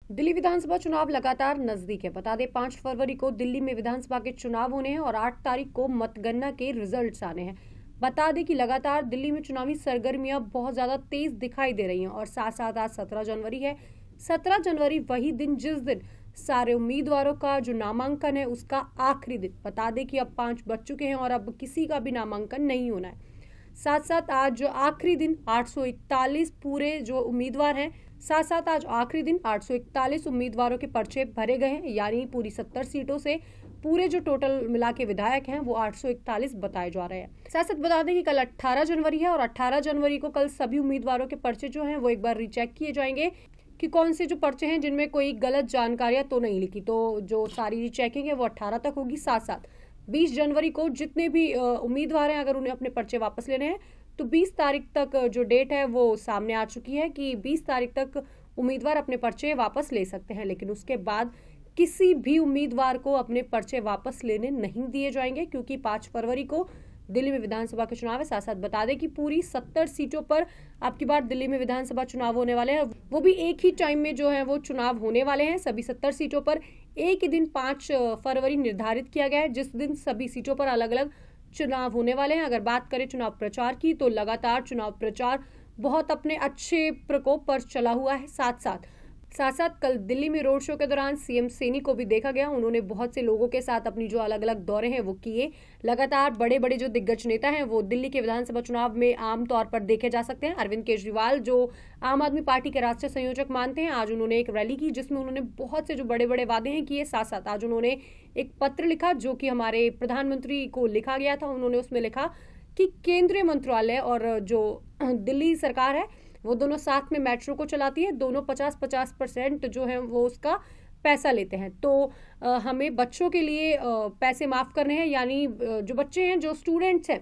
दिल्ली विधानसभा चुनाव लगातार नजदीक है। बता दें 5 फरवरी को दिल्ली में विधानसभा के चुनाव होने हैं और 8 तारीख को मतगणना के रिजल्ट्स आने हैं। बता दें कि लगातार दिल्ली में चुनावी सरगर्मियां बहुत ज्यादा तेज दिखाई दे रही हैं और साथ साथ आज 17 जनवरी है। 17 जनवरी वही दिन जिस दिन सारे उम्मीदवारों का जो नामांकन है उसका आखिरी दिन। बता दें कि अब 5 बज चुके हैं और अब किसी का भी नामांकन नहीं होना है। साथ साथ आज जो आखिरी दिन 841 पूरे जो उम्मीदवार हैं, साथ साथ आज आखिरी दिन 841 उम्मीदवारों के पर्चे भरे गए हैं, यानी पूरी 70 सीटों से पूरे जो टोटल मिला के विधायक हैं वो 841 बताए जा रहे हैं। साथ साथ बता दें कि कल 18 जनवरी है और 18 जनवरी को कल सभी उम्मीदवारों के पर्चे जो हैं वो एक बार रीचेक किए जाएंगे कि कौन से जो पर्चे हैं जिनमें कोई गलत जानकारियां तो नहीं लिखी। तो जो सारी रीचेकिंग है वो 18 तक होगी। साथ साथ 20 जनवरी को जितने भी उम्मीदवार हैं, अगर उन्हें अपने पर्चे वापस लेने हैं तो 20 तारीख तक जो डेट है वो सामने आ चुकी है कि 20 तारीख तक उम्मीदवार अपने पर्चे वापस ले सकते हैं। लेकिन उसके बाद किसी भी उम्मीदवार को अपने पर्चे वापस लेने नहीं दिए जाएंगे, क्योंकि 5 फरवरी को दिल्ली में विधानसभा के चुनाव है। साथ साथ बता दें कि पूरी 70 सीटों पर अब की बार दिल्ली में विधानसभा चुनाव होने वाले हैं। वो भी एक ही टाइम में जो है वो चुनाव होने वाले हैं। सभी 70 सीटों पर एक ही दिन 5 फरवरी निर्धारित किया गया है, जिस दिन सभी सीटों पर अलग अलग चुनाव होने वाले हैं। अगर बात करें चुनाव प्रचार की, तो लगातार चुनाव प्रचार बहुत अपने अच्छे प्रकोप पर चला हुआ है। साथ साथ कल दिल्ली में रोड शो के दौरान सीएम सैनी को भी देखा गया। उन्होंने बहुत से लोगों के साथ अपनी जो अलग अलग दौरे हैं वो किए। लगातार बड़े बड़े जो दिग्गज नेता हैं वो दिल्ली के विधानसभा चुनाव में आमतौर पर देखे जा सकते हैं। अरविंद केजरीवाल, जो आम आदमी पार्टी के राष्ट्रीय संयोजक मानते हैं, आज उन्होंने एक रैली की जिसमें उन्होंने बहुत से जो बड़े बड़े वादे हैं किए। साथ साथ आज उन्होंने एक पत्र लिखा जो कि हमारे प्रधानमंत्री को लिखा गया था। उन्होंने उसमें लिखा कि केंद्रीय मंत्रालय और जो दिल्ली सरकार है वो दोनों साथ में मेट्रो को चलाती है। दोनों 50-50% जो है वो उसका पैसा लेते हैं। तो हमें बच्चों के लिए पैसे माफ करने हैं, यानी जो बच्चे हैं, जो स्टूडेंट्स हैं,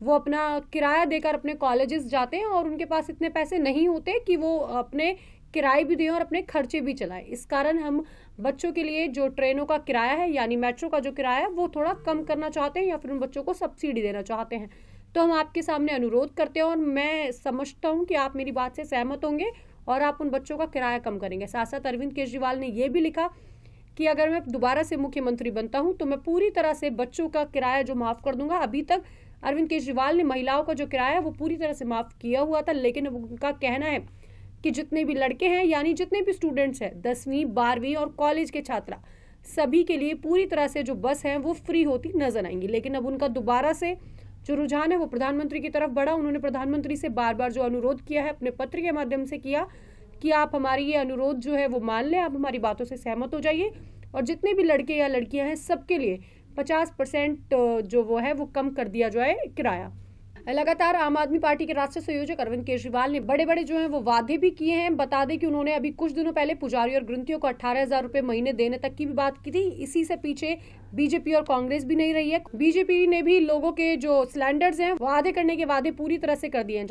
वो अपना किराया देकर अपने कॉलेजेस जाते हैं और उनके पास इतने पैसे नहीं होते कि वो अपने किराए भी दें और अपने खर्चे भी चलाएं। इस कारण हम बच्चों के लिए जो ट्रेनों का किराया है, यानी मेट्रो का जो किराया है, वो थोड़ा कम करना चाहते हैं या फिर उन बच्चों को सब्सिडी देना चाहते हैं। तो हम आपके सामने अनुरोध करते हैं और मैं समझता हूं कि आप मेरी बात से सहमत होंगे और आप उन बच्चों का किराया कम करेंगे। साथ साथ अरविंद केजरीवाल ने यह भी लिखा कि अगर मैं दोबारा से मुख्यमंत्री बनता हूं तो मैं पूरी तरह से बच्चों का किराया जो माफ कर दूंगा। अभी तक अरविंद केजरीवाल ने महिलाओं का जो किराया है वो पूरी तरह से माफ किया हुआ था, लेकिन उनका कहना है कि जितने भी लड़के हैं, यानी जितने भी स्टूडेंट्स हैं, 10वीं 12वीं और कॉलेज के छात्रा, सभी के लिए पूरी तरह से जो बस है वो फ्री होती नजर आएंगी। लेकिन अब उनका दोबारा से जो रुझान है वो प्रधानमंत्री की तरफ बढ़ा। उन्होंने प्रधानमंत्री से बार बार जो अनुरोध किया है, अपने पत्र के माध्यम से किया कि आप हमारी ये अनुरोध जो है वो मान लें, आप हमारी बातों से सहमत हो जाइए और जितने भी लड़के या लड़कियां हैं सबके लिए 50% जो वो है वो कम कर दिया जाए किराया। लगातार आम आदमी पार्टी के राष्ट्रीय संयोजक अरविंद केजरीवाल ने बड़े बड़े जो हैं वो वादे भी किए हैं। बता दें कि उन्होंने अभी कुछ दिनों पहले पुजारी और ग्रंथियों को 18,000 रुपए महीने देने तक की भी बात की थी। इसी से पीछे बीजेपी और कांग्रेस भी नहीं रही है। बीजेपी ने भी लोगों के जो सिलेंडर्स हैं वादे करने के वादे पूरी तरह से कर दिए हैं।